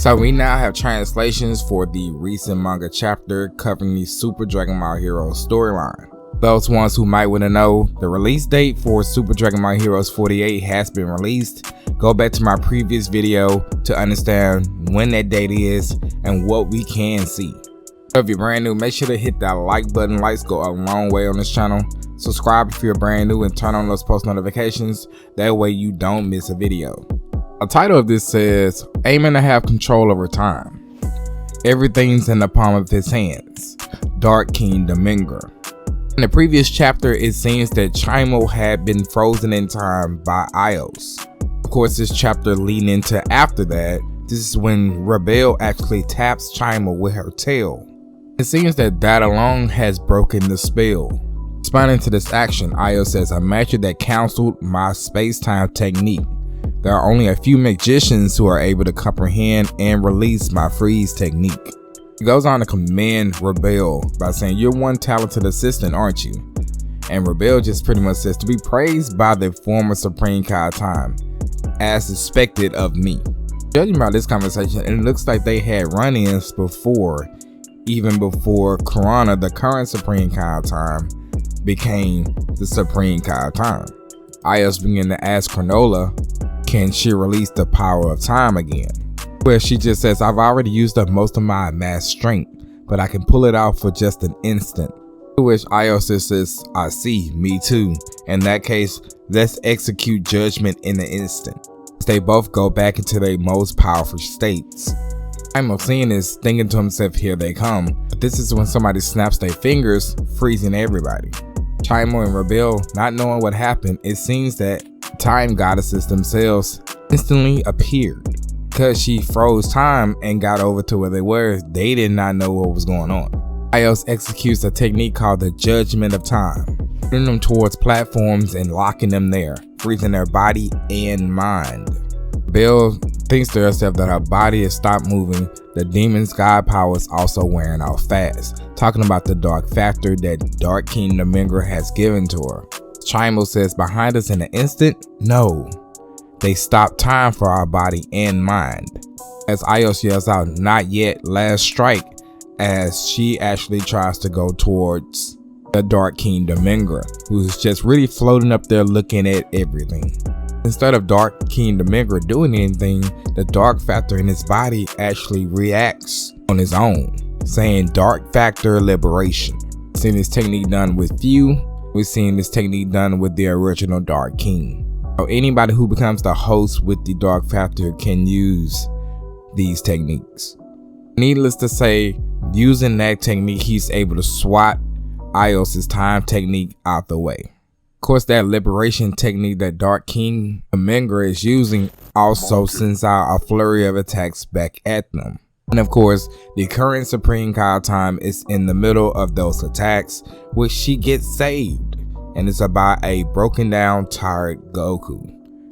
So we now have translations for the recent manga chapter covering the Super Dragon Ball Heroes storyline. Those ones who might want to know, the release date for Super Dragon Ball Heroes 48 has been released. Go back to my previous video to understand when that date is and what we can see. So if you're brand new, make sure to hit that like button. Likes go a long way on this channel. Subscribe if you're brand new and turn on those post notifications. That way you don't miss a video. The title of this says, aiming to have control over time. Everything's in the palm of his hands. Dark King Domingo. In the previous chapter, it seems that Chimo had been frozen in time by Ios. Of course, this chapter leading into after that, this is when Rebel actually taps Chimo with her tail. It seems that alone has broken the spell. Responding to this action, Ios says, a master that counseled my space-time technique. There are only a few magicians who are able to comprehend and release my freeze technique. He goes on to commend Rebel by saying, you're one talented assistant, aren't you? And Rebel just pretty much says, to be praised by the former Supreme Kai Time, as expected of me. Judging by this conversation, it looks like they had run-ins before, even before Kurana, the current Supreme Kai Time, became the Supreme Kai Time. Ios began to ask Granola, can she release the power of time again? Where she just says, I've already used up most of my mass strength, but I can pull it out for just an instant. To which Ios says, I see, me too. In that case, let's execute judgment in an instant. They both go back into their most powerful states. Chimo seeing this, thinking to himself, here they come. But this is when somebody snaps their fingers, freezing everybody. Chimo and Rebel, not knowing what happened, it seems that time goddesses themselves instantly appeared. Because she froze time and got over to where they were, they did not know what was going on. Ios executes a technique called the Judgment of Time, putting them towards platforms and locking them there, freezing their body and mind. Belle thinks to herself that her body has stopped moving. The demon's god power is also wearing out fast, talking about the dark factor that Dark King Domingo has given to her. Chimo says, behind us in an instant? No. They stopped time for our body and mind. As Ios yells out, not yet, last strike, as she actually tries to go towards the Dark King Domingo, who's just really floating up there looking at everything. Instead of Dark King Domingo doing anything, the dark factor in his body actually reacts on his own, saying dark factor liberation. We've seen this technique done with few. We've seen this technique done with the original Dark King. So anybody who becomes the host with the dark factor can use these techniques. Needless to say, using that technique, he's able to swat Ios' time technique out the way. Of course, that liberation technique that Dark King Domingo is using also sends out a flurry of attacks back at them. And of course, the current Supreme Kai Time is in the middle of those attacks, which she gets saved. And it's about a broken down, tired Goku.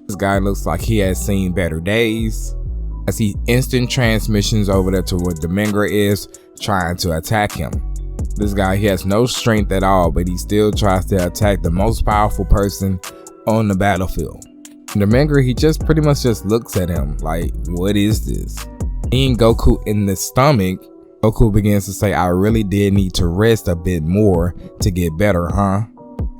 This guy looks like he has seen better days, as he instant transmissions over there to where Domingo is trying to attack him. This guy, he has no strength at all, but he still tries to attack the most powerful person on the battlefield. Domingo, he just pretty much just looks at him like, what is this? Seeing Goku in the stomach, Goku begins to say, I really did need to rest a bit more to get better, huh?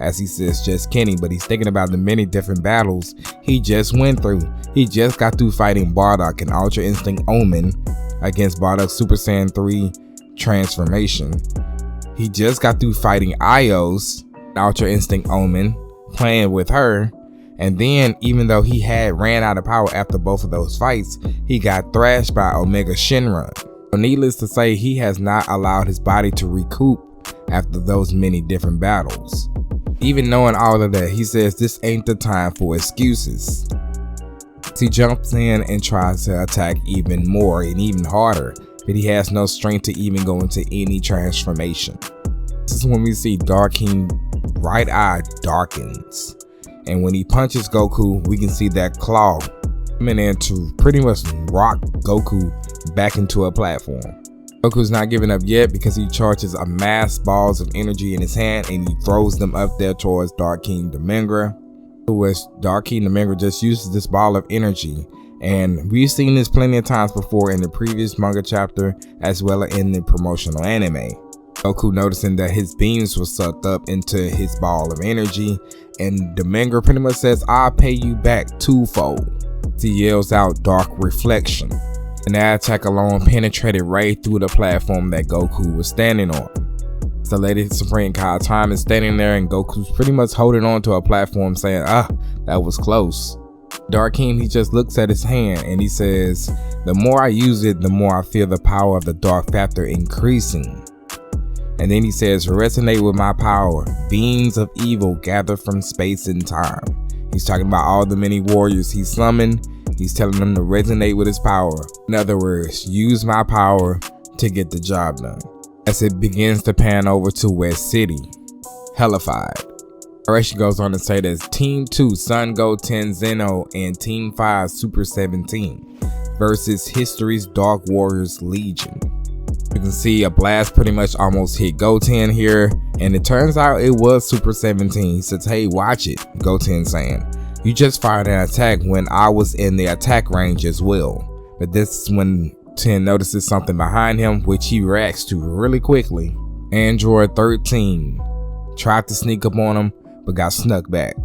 As he says, just kidding, but he's thinking about the many different battles he just went through. He just got through fighting Bardock and Ultra Instinct Omen against Bardock's Super Saiyan 3 transformation. He just got through fighting Ios, Ultra Instinct Omen, playing with her. And then, even though he had ran out of power after both of those fights, he got thrashed by Omega Shenron. So needless to say, he has not allowed his body to recoup after those many different battles. Even knowing all of that, he says this ain't the time for excuses. He jumps in and tries to attack even more and even harder, but he has no strength to even go into any transformation. This is when we see Dark King right eye darkens, and when he punches Goku, we can see that claw coming in to pretty much rock Goku back into a platform. Goku's not giving up yet because he charges a mass balls of energy in his hand and he throws them up there towards Dark King Domingo, to which Dark King Domingo just uses this ball of energy And we've seen this plenty of times before in the previous manga chapter as well as in the promotional anime. Goku noticing that his beams were sucked up into his ball of energy, and the manga pretty much says, "I'll pay you back twofold." He yells out dark reflection, and that attack alone penetrated right through the platform that Goku was standing on. So Lady Supreme Kai Time is standing there, and Goku's pretty much holding on to a platform saying, that was close. Dark King, he just looks at his hand and he says, "The more I use it, the more I feel the power of the dark factor increasing." And then he says, "Resonate with my power. Beings of evil gather from space and time." He's talking about all the many warriors he summoned. He's telling them to resonate with his power. In other words, use my power to get the job done. As it begins to pan over to West City, Hellified. Narration goes on to say that Team 2 Sun Goten Zeno and Team 5 Super 17 versus History's Dark Warriors Legion. You can see a blast pretty much almost hit Goten here, and it turns out it was Super 17. He says, "Hey, watch it," Goten saying. "You just fired an attack when I was in the attack range as well." But this is when Ten notices something behind him, which he reacts to really quickly. Android 13 tried to sneak up on him, but got snuck back.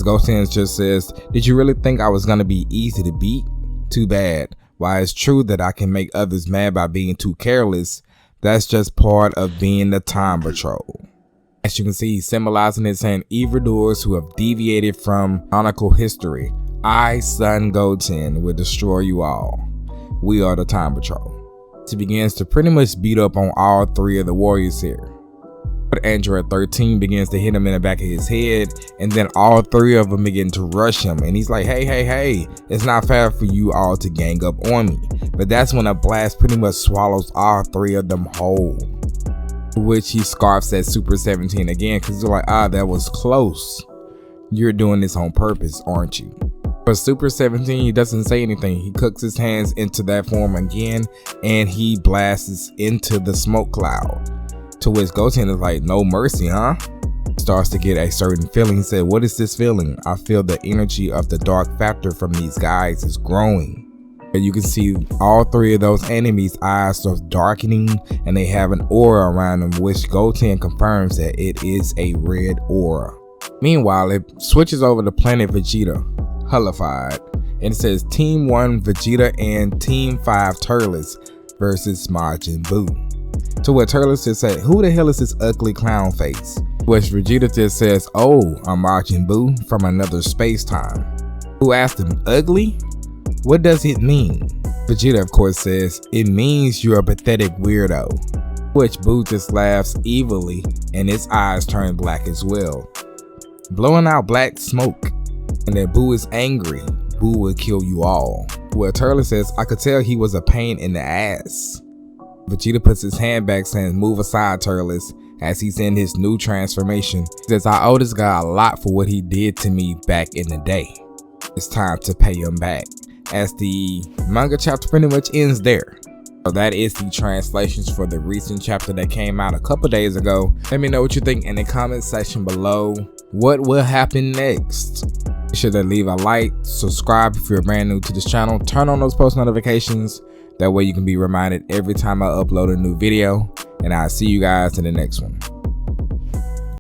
Goten just says, "Did you really think I was gonna be easy to beat? Too bad. While it's true that I can make others mad by being too careless, that's just part of being the Time Patrol." As you can see, he's symbolizing his hand evildoers who have deviated from canonical history. I, Son Goten, will destroy you all. We are the Time Patrol. He begins to pretty much beat up on all three of the warriors here. But Android 13 begins to hit him in the back of his head, and then all three of them begin to rush him, and he's like, hey, it's not fair for you all to gang up on me. But that's when a blast pretty much swallows all three of them whole, which he scarfs at Super 17 again, because he's like, that was close. You're doing this on purpose, aren't you? For Super 17, he doesn't say anything. He cooks his hands into that form again, and he blasts into the smoke cloud. To which Goten is like, "No mercy, huh?" Starts to get a certain feeling. He said, "What is this feeling? I feel the energy of the dark factor from these guys is growing." And you can see all three of those enemies' eyes are darkening, and they have an aura around them, which Goten confirms that it is a red aura. Meanwhile, it switches over to planet Vegeta, Hellified, and it says Team 1 Vegeta and Team 5 Turles versus Majin Buu. To what Turles just said, "Who the hell is this ugly clown face?" Which Vegeta just says, "Oh, I'm Majin Buu from another space-time." Who asked him, "Ugly? What does it mean?" Vegeta of course says, "It means you're a pathetic weirdo." Which Buu just laughs evilly, and his eyes turn black as well, blowing out black smoke. And that Buu is angry. Buu will kill you all. Well, Turles says, "I could tell he was a pain in the ass." Vegeta puts his hand back saying, "Move aside, Turles," as he's in his new transformation. He says, "I owe this guy a lot for what he did to me back in the day. It's time to pay him back." As the manga chapter pretty much ends there. So that is the translations for the recent chapter that came out a couple days ago. Let me know what you think in the comment section below. What will happen next? Be sure to leave a like, subscribe if you're brand new to this channel, turn on those post notifications. That way you can be reminded every time I upload a new video, and I'll see you guys in the next one.